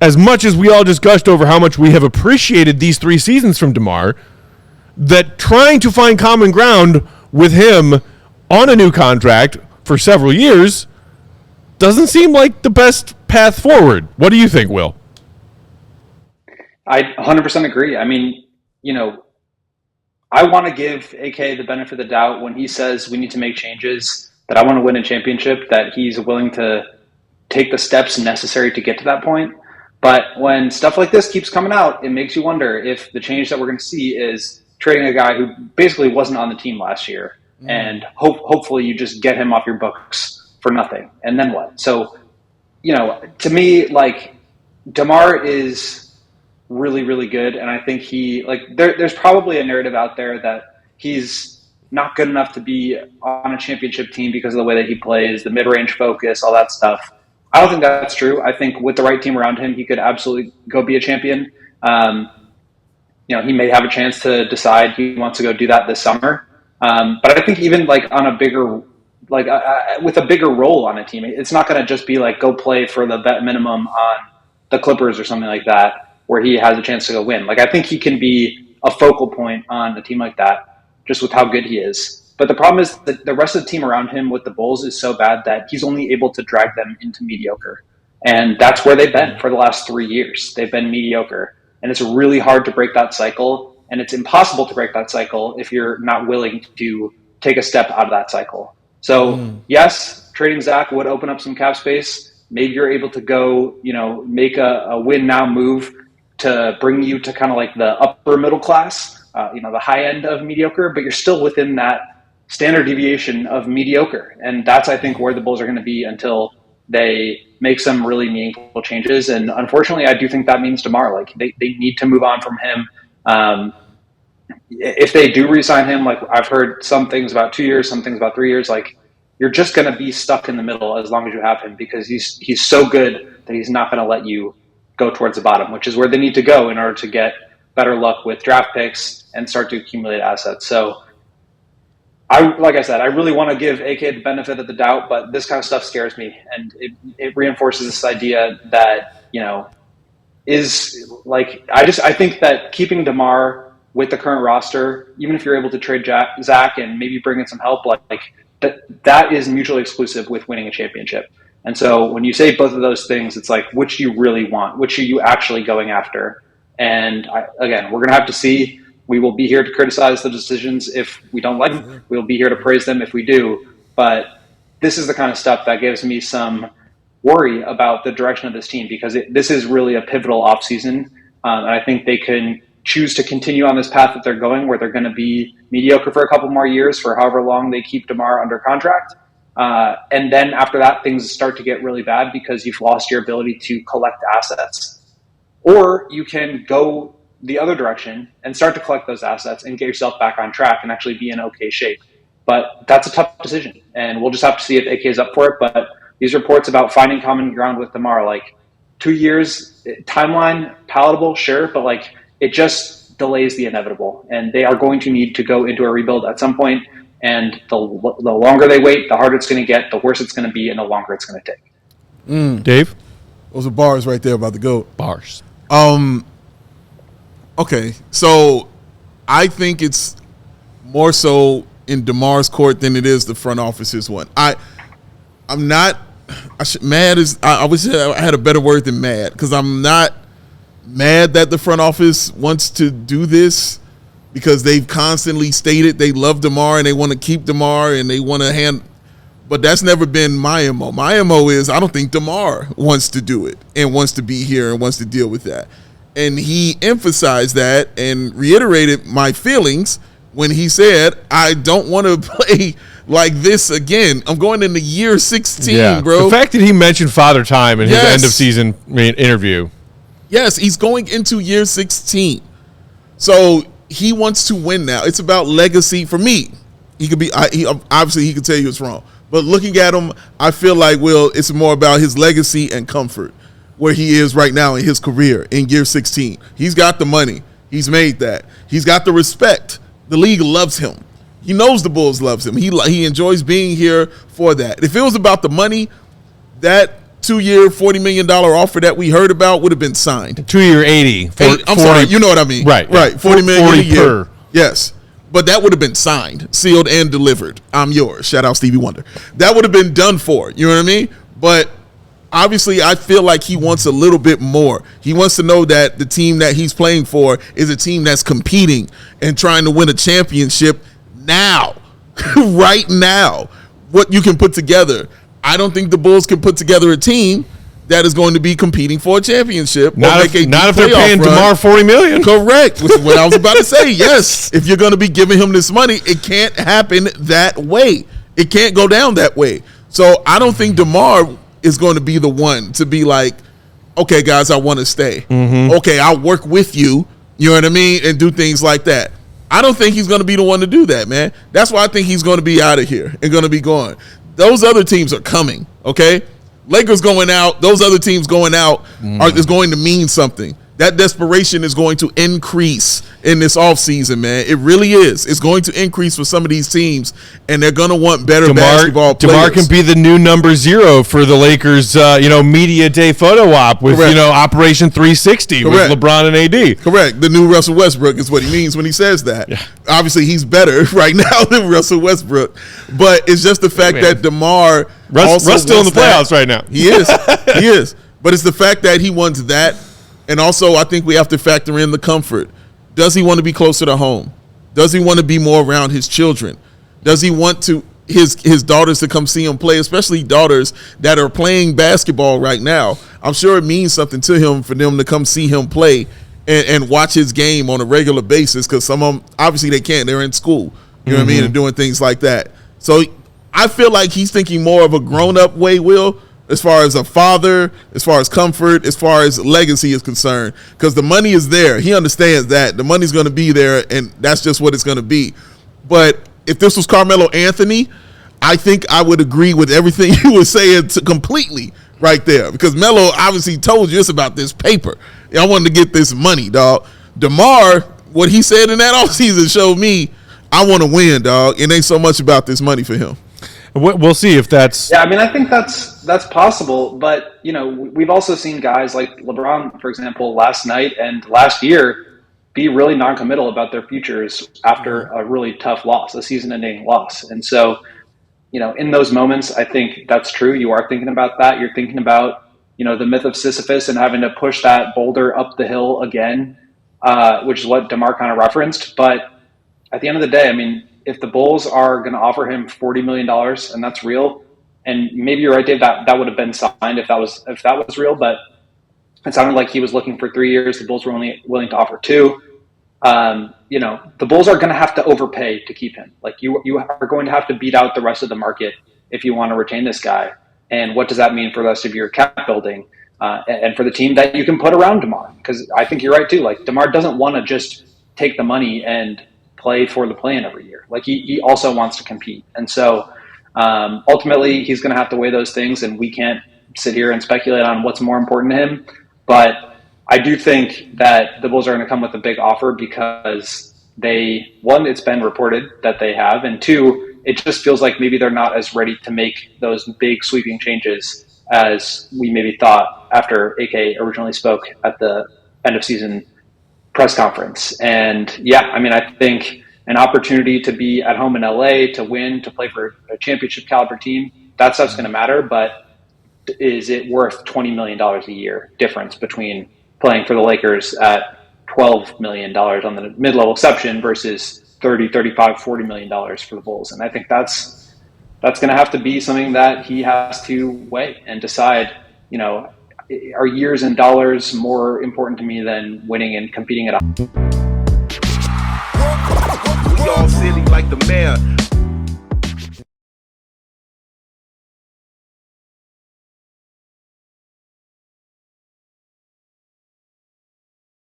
as much as we all just gushed over how much we have appreciated these 3 seasons from DeMar, that trying to find common ground with him on a new contract for several years doesn't seem like the best path forward. What do you think, Will? I 100% agree. I mean, I want to give AK the benefit of the doubt when he says we need to make changes, that I want to win a championship, that he's willing to take the steps necessary to get to that point. But when stuff like this keeps coming out, it makes you wonder if the change that we're going to see is trading a guy who basically wasn't on the team last year. And hopefully you just get him off your books for nothing. And then what? So, to me, like, DeMar is really, really good. And I think there's probably a narrative out there that he's not good enough to be on a championship team because of the way that he plays, the mid-range focus, all that stuff. I don't think that's true. I think with the right team around him, he could absolutely go be a champion. He may have a chance to decide he wants to go do that this summer. But I think even like on a bigger, with a bigger role on a team, it's not going to just be like go play for the vet minimum on the Clippers or something like that, where he has a chance to go win. Like, I think he can be a focal point on a team like that, just with how good he is. But the problem is that the rest of the team around him with the Bulls is so bad that he's only able to drag them into mediocre. And that's where they've been for the last 3 years. They've been mediocre. And it's really hard to break that cycle. And it's impossible to break that cycle if you're not willing to take a step out of that cycle. So, yes, trading Zach would open up some cap space. Maybe you're able to go, make a win now move to bring you to kind of like the upper middle class, the high end of mediocre, but you're still within that standard deviation of mediocre. And that's, I think, where the Bulls are going to be until they make some really meaningful changes. And unfortunately, I do think that means DeMar. Like, they need to move on from him. If they do re-sign him, like I've heard some things about 2 years, some things about 3 years, like you're just going to be stuck in the middle as long as you have him, because he's so good that he's not going to let you go towards the bottom, which is where they need to go in order to get better luck with draft picks and start to accumulate assets. So like I said, I really want to give AK the benefit of the doubt, but this kind of stuff scares me. And it reinforces this idea that, is like, I think that keeping DeMar with the current roster, even if you're able to trade Zach and maybe bring in some help, that is mutually exclusive with winning a championship. And so when you say both of those things, it's like, which do you really want? Which are you actually going after? And again, we're going to have to see. We will be here to criticize the decisions if we don't like them. We'll be here to praise them if we do. But this is the kind of stuff that gives me some worry about the direction of this team, because this is really a pivotal offseason. And I think they can choose to continue on this path that they're going, where they're going to be mediocre for a couple more years for however long they keep DeMar under contract. And then after that, things start to get really bad because you've lost your ability to collect assets. Or you can go the other direction and start to collect those assets and get yourself back on track and actually be in okay shape. But that's a tough decision, and we'll just have to see if AK is up for it. But these reports about finding common ground with DeMar, like 2 years timeline, palatable, sure, but like it just delays the inevitable, and they are going to need to go into a rebuild at some point. And the longer they wait, the harder it's going to get, the worse it's going to be, and the longer it's going to take. Dave? Those are bars right there about the GOAT. Bars. Okay, so I think it's more so in DeMar's court than it is the front office's one. I'm not mad. I wish I had a better word than mad, because I'm not mad that the front office wants to do this, because they've constantly stated they love DeMar and they want to keep DeMar and they want to but that's never been my MO. My MO is I don't think DeMar wants to do it and wants to be here and wants to deal with that. And he emphasized that and reiterated my feelings when he said, I don't want to play like this again. I'm going into year 16, bro. The fact that he mentioned Father Time in his end of season interview. Yes, he's going into year 16. So he wants to win now. It's about legacy for me. He could be, obviously he could tell you it's wrong. But looking at him, I feel like, Will, it's more about his legacy and comfort, where he is right now in his career in year 16. He's got the money. He's made that. He's got the respect. The league loves him. He knows the Bulls loves him. He enjoys being here for that. If it was about the money, that 2-year, $40 million offer that we heard about would have been signed. 2-year, 80. I'm sorry, you know what I mean. Right. $40 million 40 a year. per. Yes. But that would have been signed, sealed, and delivered. I'm yours. Shout out Stevie Wonder. That would have been done for. You know what I mean? But obviously, I feel like he wants a little bit more. He wants to know that the team that he's playing for is a team that's competing and trying to win a championship now, right now. What you can put together. I don't think the Bulls can put together a team that is going to be competing for a championship. Not if they're paying DeMar $40 million. Correct, which is what I was about to say. Yes, if you're going to be giving him this money, it can't happen that way. It can't go down that way. So I don't think DeMar is going to be the one to be like, okay, guys, I want to stay. Mm-hmm. Okay, I'll work with you, you know what I mean, and do things like that. I don't think he's going to be the one to do that, man. That's why I think he's going to be out of here and going to be gone. Those other teams are coming, okay? Lakers going out, those other teams going out is going to mean something. That desperation is going to increase in this offseason, man. It really is. It's going to increase for some of these teams, and they're going to want better basketball players. DeMar can be the new number 0 for the Lakers, media day photo op with, Operation 360 with LeBron and AD. Correct. The new Russell Westbrook is what he means when he says that. Yeah. Obviously, he's better right now than Russell Westbrook, but it's just the fact that DeMar Russ still in the playoffs right now. He is. He is. But it's the fact that he wants that. And also, I think we have to factor in the comfort. Does he want to be closer to home? Does he want to be more around his children? Does he want to his daughters to come see him play, especially daughters that are playing basketball right now? I'm sure it means something to him for them to come see him play and watch his game on a regular basis, because some of them, obviously they can't. They're in school, you know what I mean, and doing things like that. So I feel like he's thinking more of a grown-up way, Will, as far as a father, as far as comfort, as far as legacy is concerned, because the money is there. He understands that. The money's going to be there, and that's just what it's going to be. But if this was Carmelo Anthony, I think I would agree with everything you were saying completely right there, because Melo obviously told you it's about this paper. I wanted to get this money, dog. DeMar, what he said in that offseason showed me I want to win, dog. It ain't so much about this money for him. We'll see if that's... Yeah, I mean, I think that's possible. But, we've also seen guys like LeBron, for example, last night and last year be really non-committal about their futures after a really tough loss, a season-ending loss. And so, in those moments, I think that's true. You are thinking about that. You're thinking about, the myth of Sisyphus and having to push that boulder up the hill again, which is what DeMar kind of referenced. But at the end of the day, I mean, if the Bulls are going to offer him $40 million, and that's real, and maybe you're right, Dave, that would have been signed if that was real, but it sounded like he was looking for 3 years. The Bulls were only willing to offer 2. The Bulls are going to have to overpay to keep him. Like you are going to have to beat out the rest of the market if you want to retain this guy. And what does that mean for the rest of your cap building and for the team that you can put around DeMar? Because I think you're right too. Like DeMar doesn't want to just take the money and play for the play-in every year. Like he also wants to compete. And so ultimately he's going to have to weigh those things, and we can't sit here and speculate on what's more important to him. But I do think that the Bulls are going to come with a big offer because one, it's been reported that they have, and 2, it just feels like maybe they're not as ready to make those big sweeping changes as we maybe thought after AK originally spoke at the end of season press conference. And yeah, I mean, I think an opportunity to be at home in LA, to win, to play for a championship caliber team, that stuff's going to matter. But is it worth $20 million a year difference between playing for the Lakers at $12 million on the mid-level exception versus $30, $35, $40 million for the Bulls? And I think that's going to have to be something that he has to weigh and decide, are years and dollars more important to me than winning and competing at all? We all silly like the mayor.